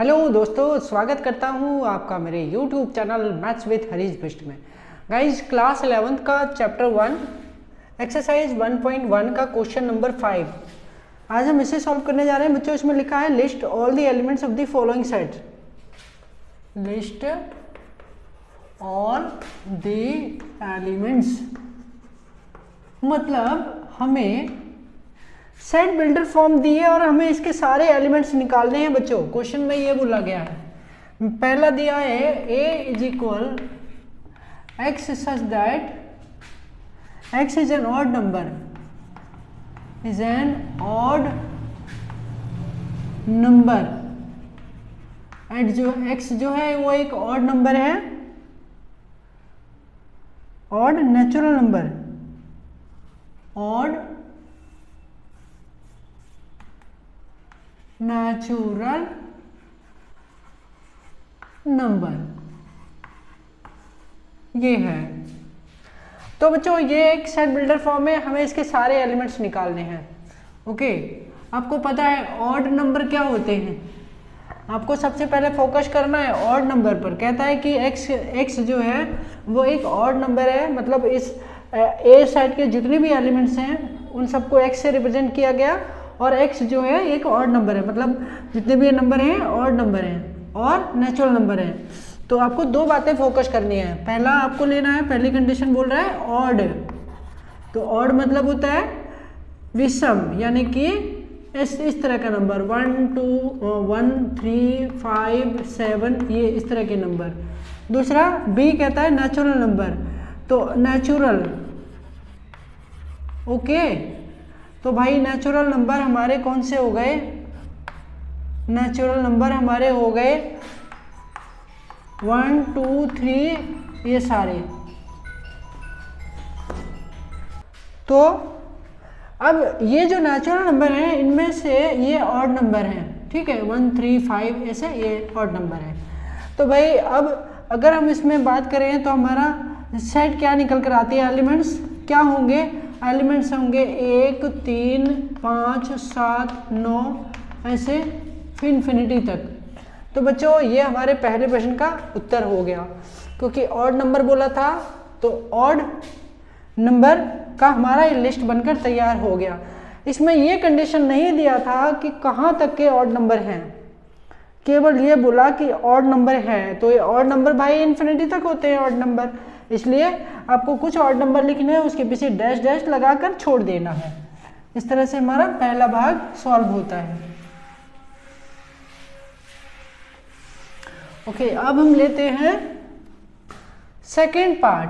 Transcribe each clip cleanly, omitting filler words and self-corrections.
Hello दोस्तों, स्वागत करता हूँ आपका मेरे YouTube channel maths with Harish Bisht में। गाइस, क्लास 11th का चैप्टर 1 एक्सरसाइज 1.1 का क्वेश्चन नंबर 5 आज हम इसे सॉल्व करने जा रहे हैं। बच्चों, इसमें लिखा है list all the elements of the following set. List all the elements मतलब हमें सेट बिल्डर फॉर्म दिए और हमें इसके सारे एलिमेंट्स निकालने हैं। बच्चों, क्वेश्चन में ये बोला गया है, पहला दिया है a is equal x such that x is an odd number, is an odd number and जो x जो है वो एक ऑड नंबर है, odd natural number, odd natural number ये है। तो बच्चों, ये एक सेट बिल्डर फॉर्म है, हमें इसके सारे एलिमेंट्स निकालने हैं। ओके, आपको पता है ऑड नंबर क्या होते हैं। आपको सबसे पहले फोकस करना है ऑड नंबर पर। कहता है कि x जो है वो एक ऑड नंबर है, मतलब इस ए सेट के जितने भी एलिमेंट्स हैं उन सबको x से रिप्रेजेंट किया गया और x जो है एक ऑड नंबर है, मतलब जितने भी नंबर हैं ऑड नंबर हैं और नेचुरल नंबर हैं। तो आपको दो बातें फोकस करनी है। पहला आपको लेना है, पहली कंडीशन बोल रहा है ऑड। तो ऑड मतलब होता है विषम, यानी कि इस तरह का नंबर 1 2 1 3 5 7 ये इस तरह के नंबर। दूसरा बी कहता है नेचुरल नंबर। तो नेचुरल, ओके, तो भाई नेचुरल नंबर हमारे कौन से हो गए? नेचुरल नंबर हमारे हो गए 1 2 3 ये सारे। तो अब ये जो नेचुरल नंबर हैं इनमें से ये ऑड नंबर हैं, ठीक है, 1 3 5 ऐसे ये ऑड नंबर है। तो भाई अब अगर हम इसमें बात करें तो हमारा सेट क्या निकल कर आती है, एलिमेंट्स क्या होंगे? एलिमेंट्स होंगे 1 3 5 7 9 ऐसे फिर इन्फिनिटी तक। तो बच्चों, ये हमारे पहले प्रश्न का उत्तर हो गया, क्योंकि ऑड नंबर बोला था तो ऑड नंबर का हमारा ये लिस्ट बनकर तैयार हो गया। इसमें ये कंडीशन नहीं दिया था कि कहाँ तक के ऑड नंबर हैं, केवल ये बोला कि ऑड नंबर है। तो ये ऑड नंबर भाई इन्फिनिटी तक होते हैं ऑड नंबर, इसलिए आपको कुछ ऑड नंबर लिखने हैं, उसके पीछे डैश डैश लगाकर छोड़ देना है। इस तरह से हमारा पहला भाग सॉल्व होता है। ओके, अब हम लेते हैं सेकंड पार्ट।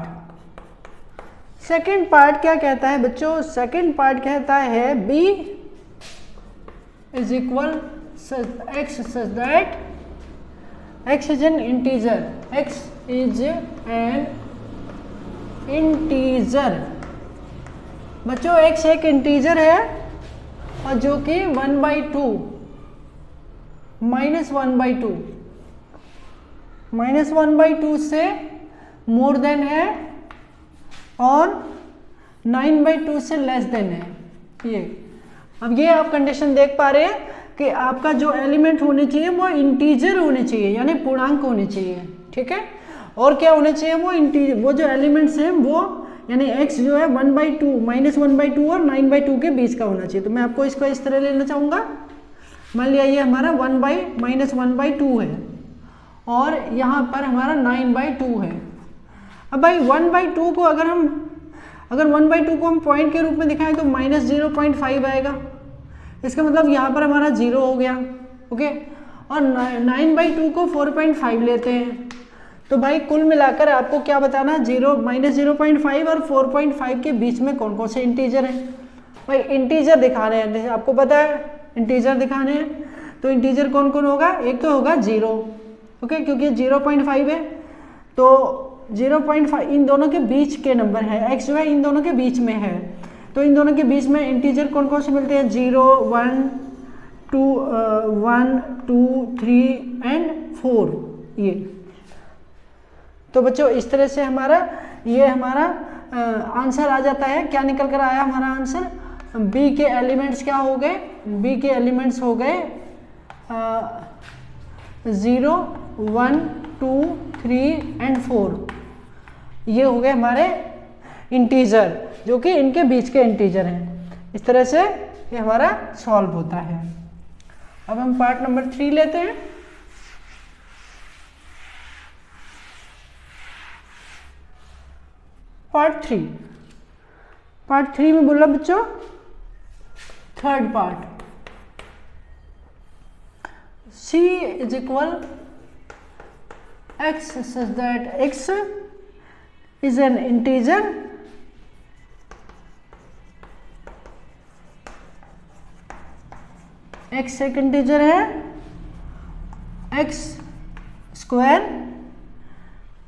सेकंड पार्ट क्या कहता है बच्चों? सेकंड पार्ट कहता है b is equal x such that x is an integer, x is an integer. बच्चों, x एक इंटीजर है और जो कि 1/2 -1/2 -1/2 से मोर देन है और 9/2 से लेस देन है। ये अब ये आप कंडीशन देख पा रहे हैं कि आपका जो एलिमेंट होने चाहिए वो इंटीजर होने चाहिए, यानी पूर्णांक होने चाहिए, ठीक है। और क्या होने चाहिए? वो इंटीजर, वो जो एलिमेंट्स हैं वो यानी x जो है 1/2 -1/2 और 9/2 के बीच का होना चाहिए। तो मैं आपको इसको इस तरह लेना चाहूँगा। मान लिया ये हमारा 1/-1/2 है और यहाँ पर हमारा 9/2 है। अब भाई 1/2 को अगर 1/2 को हम पॉइंट के रूप में दिखाएं तो -0.5 आएगा। इसका मतलब यहाँ पर हमारा 0 हो गया, ओके। और 9/2 को 4.5 लेते हैं। तो भाई कुल मिलाकर आपको क्या बताना, -0.5 और 4.5 के बीच में कौन कौन से इंटीजर हैं? भाई इंटीजर दिखाने हैं, आपको पता है इंटीजर दिखाने हैं। तो इंटीजर कौन कौन होगा? एक तो होगा 0, ओके, क्योंकि 0.5 है। तो 0.5 इन दोनों के बीच के नंबर है, x जो है इन दोनों के बीच में है। तो इन दोनों के बीच में इंटीजर कौन कौन से मिलते हैं? 0 1 2 3 एंड 4 ये। तो बच्चों, इस तरह से ये हमारा आंसर आ जाता है। क्या निकल कर आया हमारा आंसर? बी के एलिमेंट्स क्या हो गए? बी के एलिमेंट्स हो गए 0, 1, 2, 3 एंड 4। ये हो गए हमारे इंटीजर, जो कि इनके बीच के इंटीजर हैं। इस तरह से ये हमारा सॉल्व होता है। अब हम पार्ट नंबर 3 लेते हैं। पार्ट 3 में बोला बच्चों, third part, C is equal x such that x is an integer x एक इंटीजर है, x square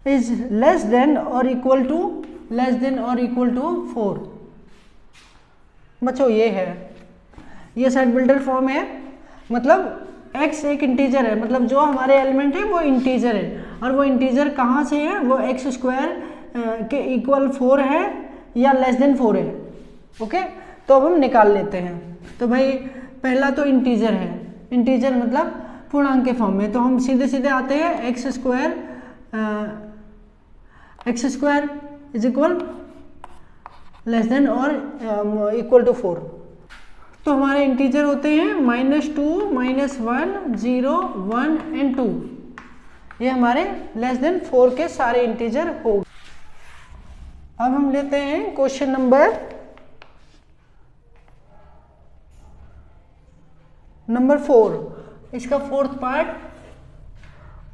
is less than और इक्वल टू 4। बच्चों ये है, ये सेट बिल्डर फॉर्म है। मतलब x एक इंटीजर है, मतलब जो हमारे एलिमेंट है वो इंटीजर है, और वो इंटीजर कहाँ से है, वो x स्क्वायर के इक्वल 4 है या लेस देन 4 है। ओके, तो अब हम निकाल लेते हैं। तो भाई पहला तो इंटीजर है, इंटीजर मतलब पूर्णांक के फॉर्म में, तो हम सीधे सीधे आते हैं x square is equal less than और इक्वल टू 4। तो हमारे इंटीजर होते हैं -2, -1, 0, 1 एंड 2। ये हमारे लेस देन 4 के सारे इंटीजर हो। अब हम लेते हैं क्वेश्चन नंबर 4, इसका फोर्थ पार्ट।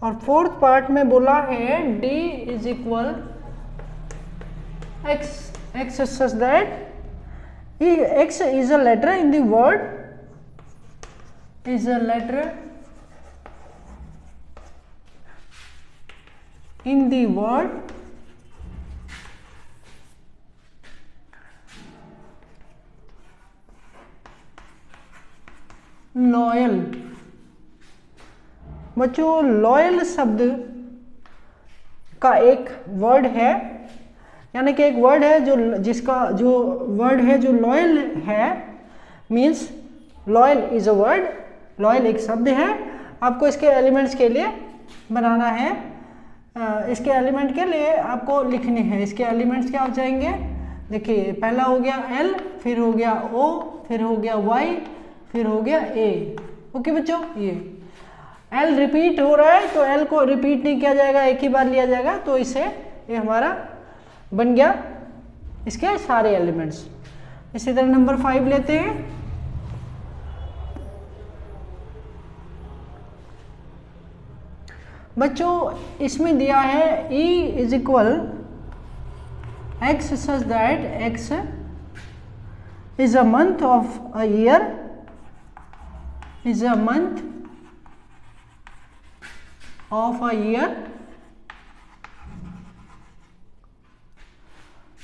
और फोर्थ पार्ट में बोला है d is equal x such that x is a letter in the word, is a letter in the word loyal. बच्चों लॉयल शब्द का एक वर्ड है, यानी कि एक वर्ड है जो वर्ड है जो लॉयल है, means loyal is a word, loyal एक शब्द है। आपको इसके एलिमेंट्स के लिए बनाना है, इसके एलिमेंट के लिए आपको लिखने हैं। इसके एलिमेंट्स क्या हो जाएंगे, देखिए पहला हो गया L, फिर हो गया O, फिर हो गया Y, फिर हो गया A। ओके बच्चों, ये L रिपीट हो रहा है तो L को रिपीट नहीं किया जाएगा, एक ही बार लिया जाएगा, तो इसे ये हमारा बन गया इसके सारे एलिमेंट्स। इसी तरह नंबर 5 लेते हैं। बच्चों इसमें दिया है E is equal x such that x is a month of a year, is a month of a year,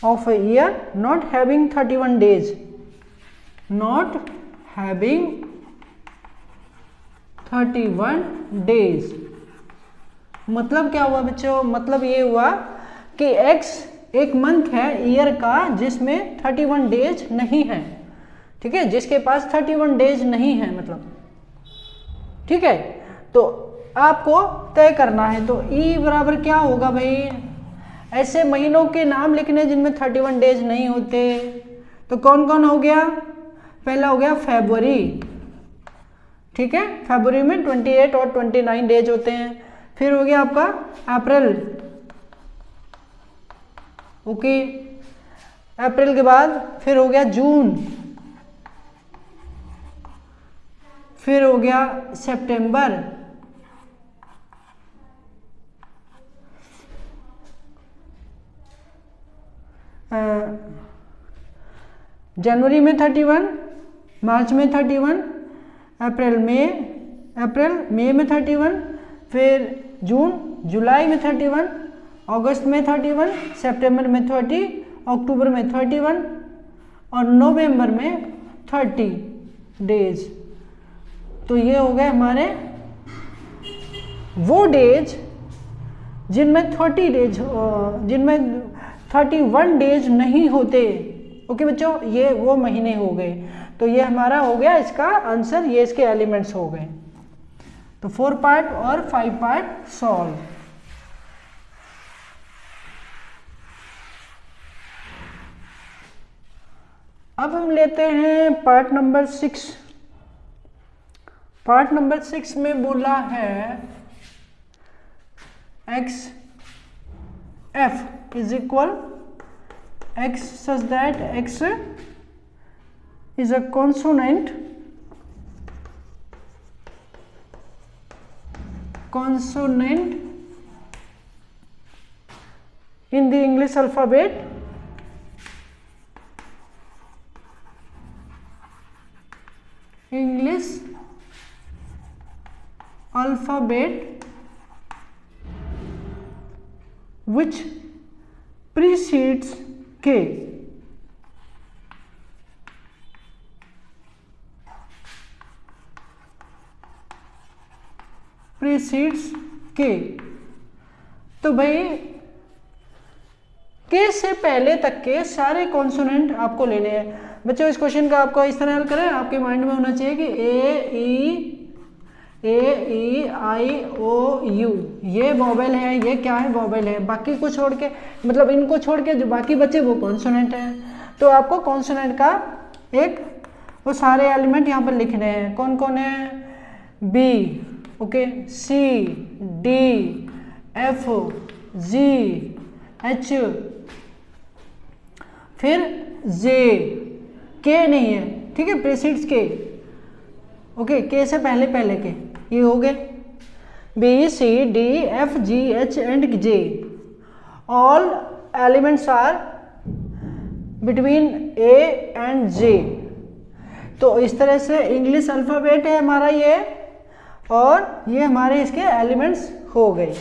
of a year not having 31 days, not having 31 days। मतलब क्या हुआ बच्चों, मतलब ये हुआ कि x एक मंथ है ईयर का जिसमें 31 डेज नहीं है। ठीक है, जिसके पास 31 डेज नहीं है मतलब, ठीक है, तो आपको तय करना है। तो E बराबर क्या होगा भाई, ऐसे महीनों के नाम लिखने जिनमें 31 डेज नहीं होते। तो कौन कौन हो गया, पहला हो गया फरवरी, ठीक है, फरवरी में 28 और 29 डेज होते हैं। फिर हो गया आपका अप्रैल, ओके, अप्रैल के बाद फिर हो गया जून, फिर हो गया सितंबर, जनवरी में 31, मार्च में 31, अप्रैल मई में 31, फिर जून जुलाई में 31, अगस्त में 31, सितंबर में 30, अक्टूबर में 31 और नवंबर में 30 डेज। तो ये हो गए हमारे वो डेज जिनमें 30 डेज, जिनमें 31 डेज नहीं होते। ओके बच्चों, ये वो महीने हो गए। तो ये हमारा हो गया इसका आंसर, ये इसके एलिमेंट्स हो गए। तो 4 पार्ट और 5 पार्ट सॉल्व। अब हम लेते हैं पार्ट नंबर 6। पार्ट नंबर 6 में बोला है x f is equal x such that x is a consonant in the English alphabet which precedes k. precedes k। तो भाई k से पहले तक के सारे कॉन्सोनेंट आपको लेने हैं। बच्चों इस क्वेश्चन का आपको इस तरह हल करें, आपके माइंड में होना चाहिए कि ए ई आई ओ यू ये वॉवेल है, ये क्या है वॉवेल है, बाकी को छोड़ के मतलब इनको छोड़ के जो बाकी बचे वो कॉन्सोनेंट हैं। तो आपको कॉन्सोनेंट का एक वो सारे एलिमेंट यहाँ पर लिखने हैं। कौन कौन है? बी, ओके, सी, डी, एफ, जी, एच, फिर जे, के नहीं है, ठीक है, प्रीसीड्स के, ओके, के से पहले पहले के ये हो गए। B, C, D, F, G, H and J, all elements are between A and J. तो इस तरह से इंग्लिश अल्फाबेट है हमारा ये, और ये हमारे इसके एलिमेंट्स हो गए।